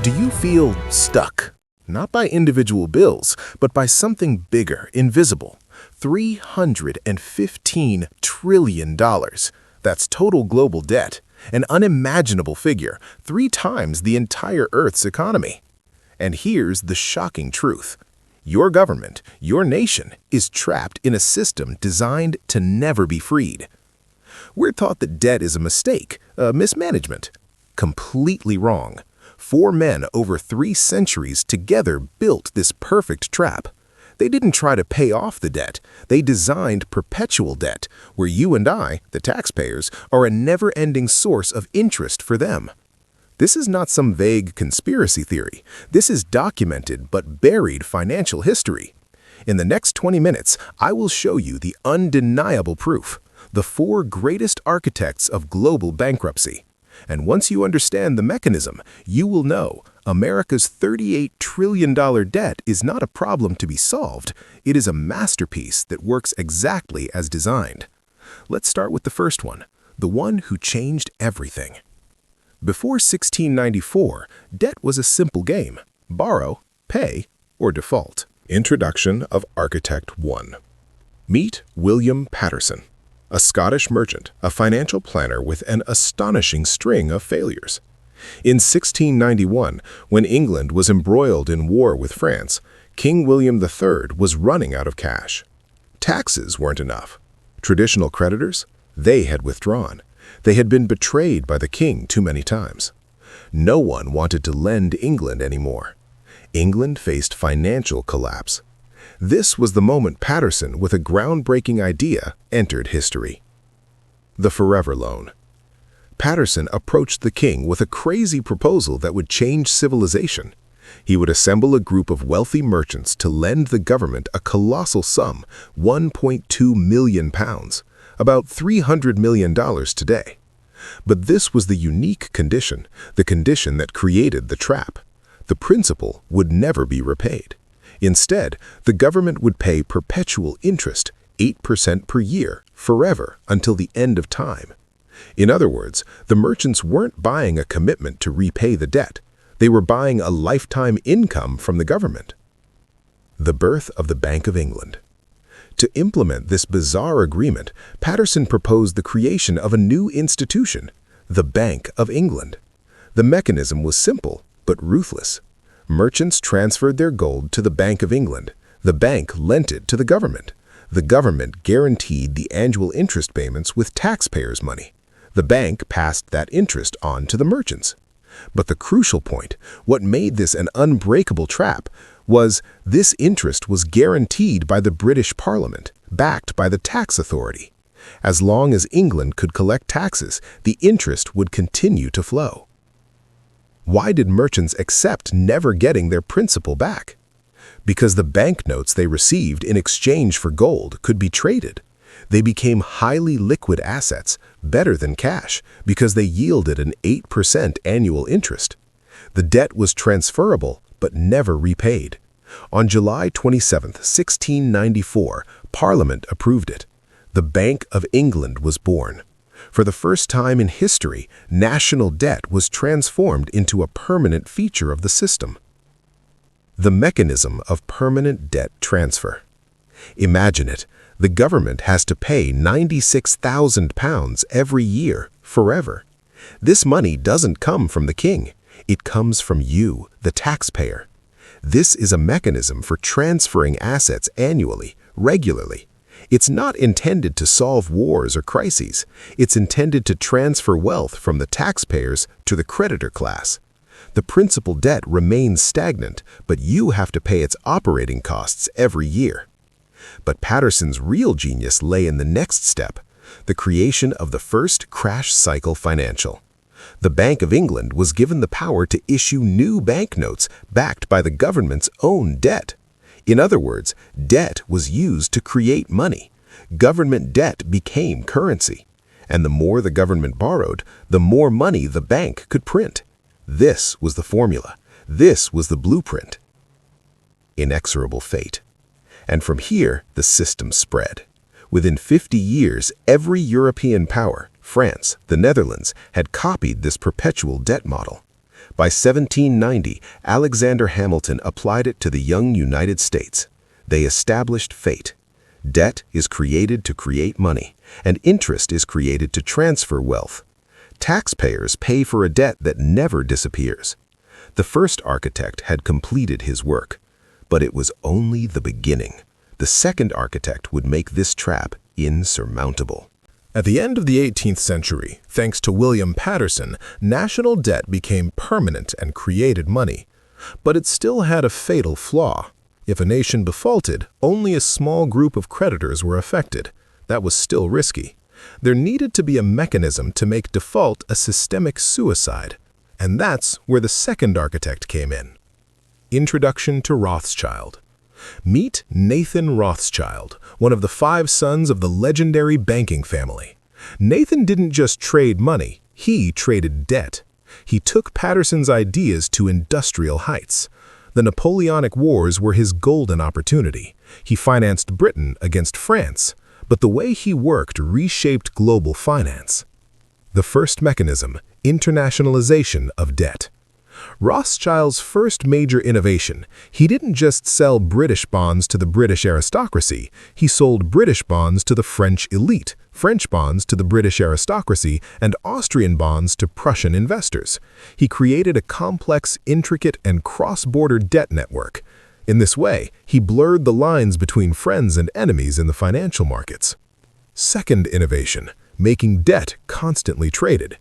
Do you feel stuck? Not by individual bills, but by something bigger, invisible. $315 trillion. That's total global debt, an unimaginable figure, 3 times the entire Earth's economy. And here's the shocking truth. Your government, your nation, is trapped in a system designed to never be freed. We're taught that debt is a mistake, a mismanagement. Completely wrong. 4 men over 3 centuries together built this perfect trap. They didn't try to pay off the debt. They designed perpetual debt, where you and I, the taxpayers, are a never-ending source of interest for them. This is not some vague conspiracy theory. This is documented but buried financial history. In the next 20 minutes, I will show you the undeniable proof, the 4 greatest architects of global bankruptcy. And once you understand the mechanism, you will know America's $38 trillion debt is not a problem to be solved. It is a masterpiece that works exactly as designed. Let's start with the first one, the one who changed everything. Before 1694, debt was a simple game: borrow, pay, or default. Introduction of Architect 1. Meet William Paterson, a Scottish merchant, a financial planner with an astonishing string of failures. In 1691, when England was embroiled in war with France, King William III was running out of cash. Taxes weren't enough. Traditional creditors? They had withdrawn. They had been betrayed by the king too many times. No one wanted to lend England anymore. England faced financial collapse. This was the moment Paterson, with a groundbreaking idea, entered history. The Forever Loan. Paterson approached the king with a crazy proposal that would change civilization. He would assemble a group of wealthy merchants to lend the government a colossal sum, £1.2 million, about $300 million today. But this was the unique condition, the condition that created the trap. The principal would never be repaid. Instead, the government would pay perpetual interest, 8% per year, forever, until the end of time. In other words, the merchants weren't buying a commitment to repay the debt. They were buying a lifetime income from the government. The birth of the Bank of England. To implement this bizarre agreement, Paterson proposed the creation of a new institution, the Bank of England. The mechanism was simple, but ruthless. Merchants transferred their gold to the Bank of England. The bank lent it to the government. The government guaranteed the annual interest payments with taxpayers' money. The bank passed that interest on to the merchants. But the crucial point, what made this an unbreakable trap, was this interest was guaranteed by the British Parliament, backed by the tax authority. As long as England could collect taxes, the interest would continue to flow. Why did merchants accept never getting their principal back? Because the banknotes they received in exchange for gold could be traded. They became highly liquid assets, better than cash, because they yielded an 8% annual interest. The debt was transferable, but never repaid. On July 27, 1694, Parliament approved it. The Bank of England was born. For the first time in history, national debt was transformed into a permanent feature of the system. The mechanism of permanent debt transfer. Imagine it. The government has to pay £96,000 every year, forever. This money doesn't come from the king. It comes from you, the taxpayer. This is a mechanism for transferring assets annually, regularly. It's not intended to solve wars or crises. It's intended to transfer wealth from the taxpayers to the creditor class. The principal debt remains stagnant, but you have to pay its operating costs every year. But Paterson's real genius lay in the next step, the creation of the first crash cycle financial. The Bank of England was given the power to issue new banknotes backed by the government's own debt. In other words, debt was used to create money. Government debt became currency. And the more the government borrowed, the more money the bank could print. This was the formula. This was the blueprint. Inexorable fate. And from here, the system spread. Within 50 years, every European power, France, the Netherlands, had copied this perpetual debt model. By 1790, Alexander Hamilton applied it to the young United States. They established fate. Debt is created to create money, and interest is created to transfer wealth. Taxpayers pay for a debt that never disappears. The first architect had completed his work, but it was only the beginning. The second architect would make this trap insurmountable. At the end of the 18th century, thanks to William Paterson, national debt became permanent and created money. But it still had a fatal flaw. If a nation defaulted, only a small group of creditors were affected. That was still risky. There needed to be a mechanism to make default a systemic suicide. And that's where the second architect came in. Introduction to Rothschild. Meet Nathan Rothschild, one of the 5 sons of the legendary banking family. Nathan didn't just trade money, he traded debt. He took Paterson's ideas to industrial heights. The Napoleonic Wars were his golden opportunity. He financed Britain against France, but the way he worked reshaped global finance. The first mechanism, internationalization of debt. Rothschild's first major innovation, he didn't just sell British bonds to the British aristocracy, he sold British bonds to the French elite, French bonds to the British aristocracy, and Austrian bonds to Prussian investors. He created a complex, intricate, and cross-border debt network. In this way, he blurred the lines between friends and enemies in the financial markets. Second innovation, making debt constantly traded.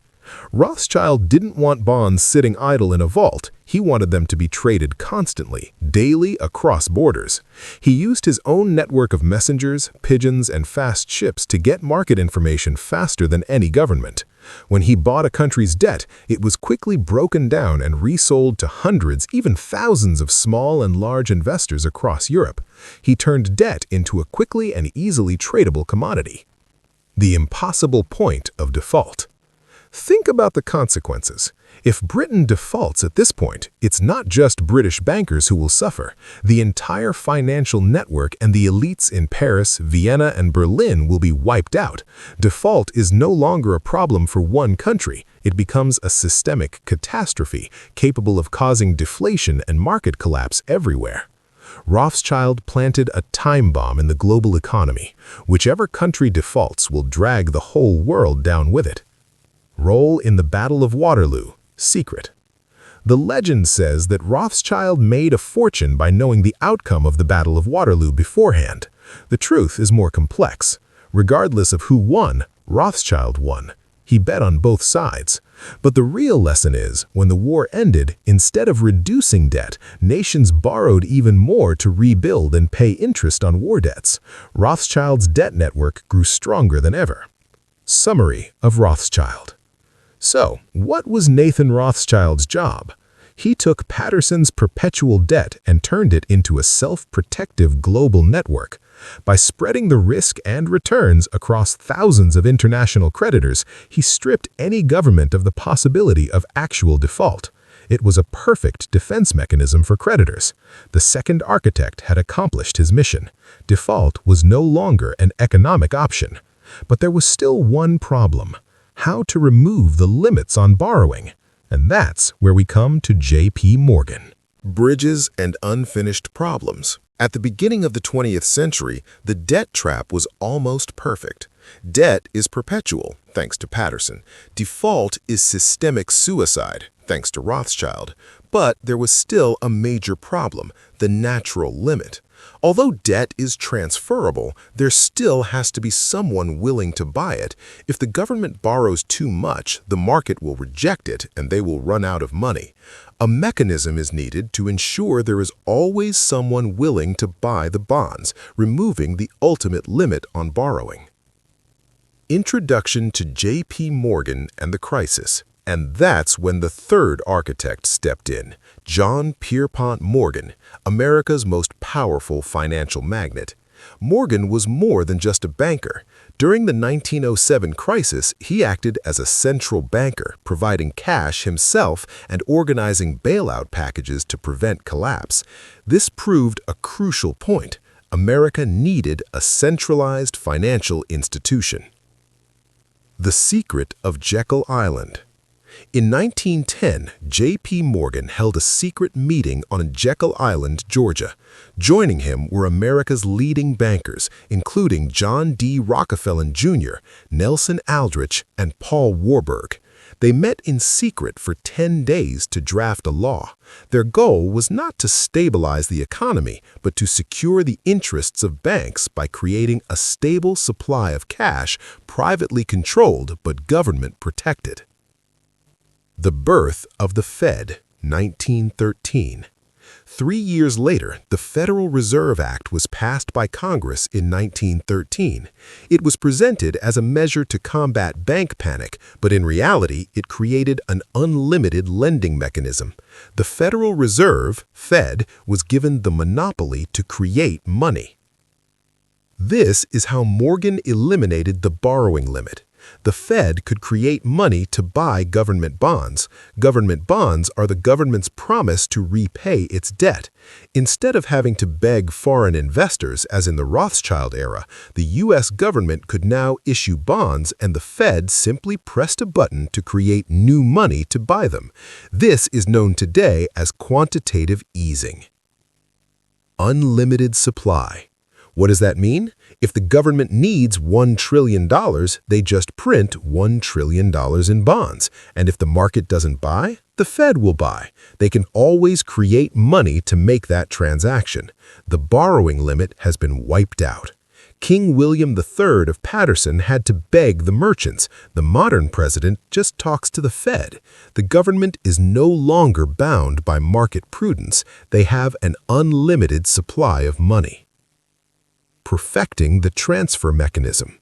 Rothschild didn't want bonds sitting idle in a vault. He wanted them to be traded constantly, daily across borders. He used his own network of messengers, pigeons, and fast ships to get market information faster than any government. When he bought a country's debt, it was quickly broken down and resold to hundreds, even thousands of small and large investors across Europe. He turned debt into a quickly and easily tradable commodity. The impossible point of default. Think about the consequences. If Britain defaults at this point, it's not just British bankers who will suffer. The entire financial network and the elites in Paris, Vienna, and Berlin will be wiped out. Default is no longer a problem for one country. It becomes a systemic catastrophe, capable of causing deflation and market collapse everywhere. Rothschild planted a time bomb in the global economy. Whichever country defaults will drag the whole world down with it. Role in the Battle of Waterloo, secret. The legend says that Rothschild made a fortune by knowing the outcome of the Battle of Waterloo beforehand. The truth is more complex. Regardless of who won, Rothschild won. He bet on both sides. But the real lesson is, when the war ended, instead of reducing debt, nations borrowed even more to rebuild and pay interest on war debts. Rothschild's debt network grew stronger than ever. Summary of Rothschild. So, what was Nathan Rothschild's job? He took Paterson's perpetual debt and turned it into a self-protective global network. By spreading the risk and returns across thousands of international creditors, he stripped any government of the possibility of actual default. It was a perfect defense mechanism for creditors. The second architect had accomplished his mission. Default was no longer an economic option. But there was still one problem: how to remove the limits on borrowing. And that's where we come to J.P. Morgan. Bridges and unfinished problems. At the beginning of the 20th century, the debt trap was almost perfect. Debt is perpetual, thanks to Paterson. Default is systemic suicide, thanks to Rothschild. But there was still a major problem: the natural limit. Although debt is transferable, there still has to be someone willing to buy it. If the government borrows too much, the market will reject it and they will run out of money. A mechanism is needed to ensure there is always someone willing to buy the bonds, removing the ultimate limit on borrowing. Introduction to J.P. Morgan and the crisis. And that's when the third architect stepped in, John Pierpont Morgan, America's most powerful financial magnate. Morgan was more than just a banker. During the 1907 crisis, he acted as a central banker, providing cash himself and organizing bailout packages to prevent collapse. This proved a crucial point. America needed a centralized financial institution. The secret of Jekyll Island. In 1910, J.P. Morgan held a secret meeting on Jekyll Island, Georgia. Joining him were America's leading bankers, including John D. Rockefeller Jr., Nelson Aldrich, and Paul Warburg. They met in secret for 10 days to draft a law. Their goal was not to stabilize the economy, but to secure the interests of banks by creating a stable supply of cash, privately controlled but government protected. The birth of the Fed, 1913. 3 years later, the Federal Reserve Act was passed by Congress in 1913. It was presented as a measure to combat bank panic, but in reality, it created an unlimited lending mechanism. The Federal Reserve, Fed, was given the monopoly to create money. This is how Morgan eliminated the borrowing limit. The Fed could create money to buy government bonds. Government bonds are the government's promise to repay its debt. Instead of having to beg foreign investors, as in the Rothschild era, the U.S. government could now issue bonds and the Fed simply pressed a button to create new money to buy them. This is known today as quantitative easing. Unlimited supply. What does that mean? If the government needs $1 trillion, they just print $1 trillion in bonds. And if the market doesn't buy, the Fed will buy. They can always create money to make that transaction. The borrowing limit has been wiped out. King William III of Paterson had to beg the merchants. The modern president just talks to the Fed. The government is no longer bound by market prudence. They have an unlimited supply of money. Perfecting the transfer mechanism.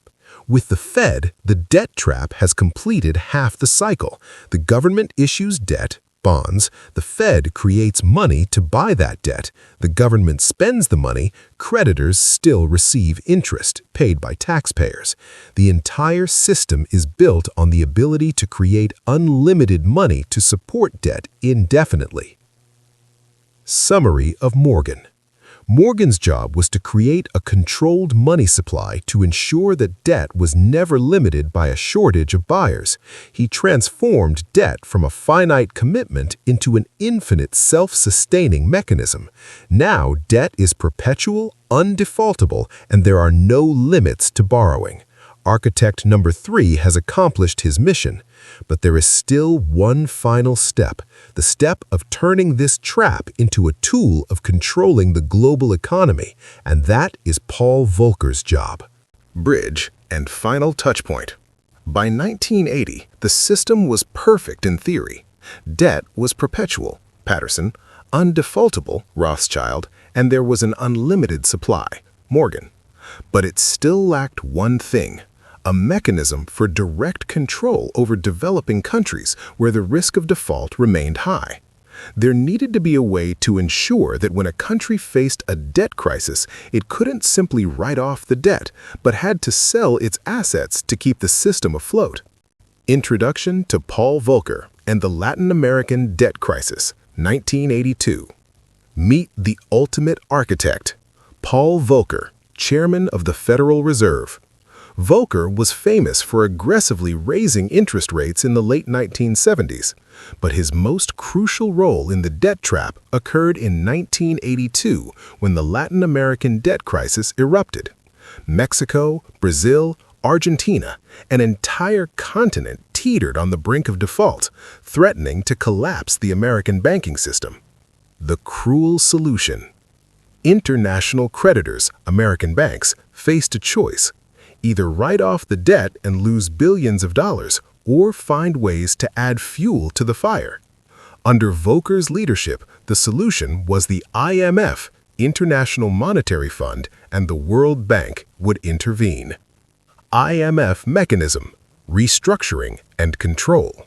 With the Fed, the debt trap has completed half the cycle. The government issues debt, bonds, the Fed creates money to buy that debt. The government spends the money, creditors still receive interest paid by taxpayers. The entire system is built on the ability to create unlimited money to support debt indefinitely. Summary of Morgan. Morgan's job was to create a controlled money supply to ensure that debt was never limited by a shortage of buyers. He transformed debt from a finite commitment into an infinite self-sustaining mechanism. Now, debt is perpetual, undefaultable, and there are no limits to borrowing. Architect number 3 has accomplished his mission, but there is still one final step, the step of turning this trap into a tool of controlling the global economy, and that is Paul Volcker's job. Bridge and final touchpoint. By 1980, the system was perfect in theory. Debt was perpetual, Paterson, undefaultable, Rothschild, and there was an unlimited supply, Morgan. But it still lacked one thing. A mechanism for direct control over developing countries where the risk of default remained high. There needed to be a way to ensure that when a country faced a debt crisis, it couldn't simply write off the debt, but had to sell its assets to keep the system afloat. Introduction to Paul Volcker and the Latin American Debt Crisis, 1982. Meet the ultimate architect, Paul Volcker, Chairman of the Federal Reserve. Volcker was famous for aggressively raising interest rates in the late 1970s, but his most crucial role in the debt trap occurred in 1982 when the Latin American debt crisis erupted. Mexico, Brazil, Argentina, an entire continent teetered on the brink of default, threatening to collapse the American banking system. The cruel solution. International creditors, American banks, faced a choice. Either write off the debt and lose billions of dollars, or find ways to add fuel to the fire. Under Volcker's leadership, the solution was the IMF, International Monetary Fund, and the World Bank would intervene. IMF mechanism, restructuring and control.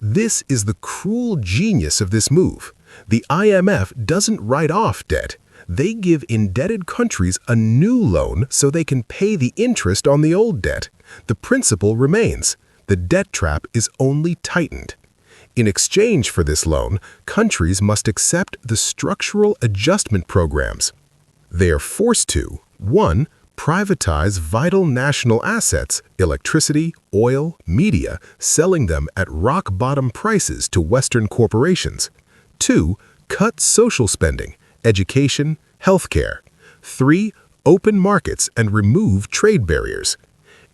This is the cruel genius of this move. The IMF doesn't write off debt. They give indebted countries a new loan so they can pay the interest on the old debt. The principle remains. The debt trap is only tightened. In exchange for this loan, countries must accept the structural adjustment programs. They are forced to 1. privatize vital national assets, electricity, oil, media, selling them at rock-bottom prices to Western corporations. 2. Cut social spending, education, healthcare. 3. Open markets and remove trade barriers.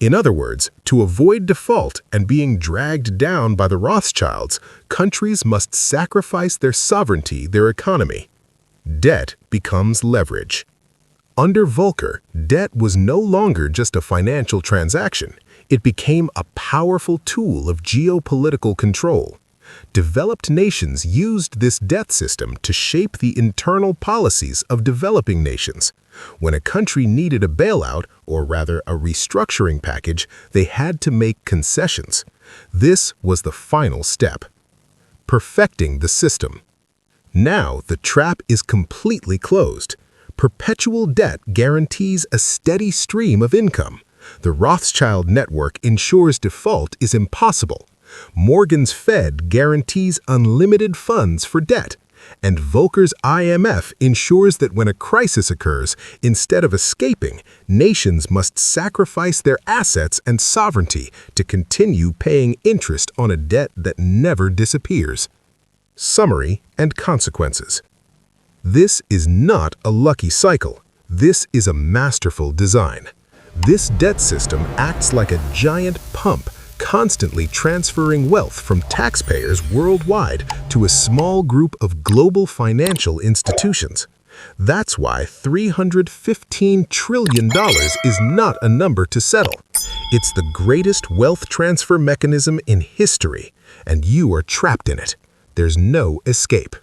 In other words, to avoid default and being dragged down by the Rothschilds, countries must sacrifice their sovereignty, their economy. Debt becomes leverage. Under Volcker, debt was no longer just a financial transaction. It became a powerful tool of geopolitical control. Developed nations used this debt system to shape the internal policies of developing nations. When a country needed a bailout, or rather a restructuring package, they had to make concessions. This was the final step. Perfecting the system. Now the trap is completely closed. Perpetual debt guarantees a steady stream of income. The Rothschild network ensures default is impossible. Morgan's Fed guarantees unlimited funds for debt. And Volcker's IMF ensures that when a crisis occurs, instead of escaping, nations must sacrifice their assets and sovereignty to continue paying interest on a debt that never disappears. Summary and consequences. This is not a lucky cycle. This is a masterful design. This debt system acts like a giant pump, constantly transferring wealth from taxpayers worldwide to a small group of global financial institutions. That's why $315 trillion is not a number to settle. It's the greatest wealth transfer mechanism in history, and you are trapped in it. There's no escape.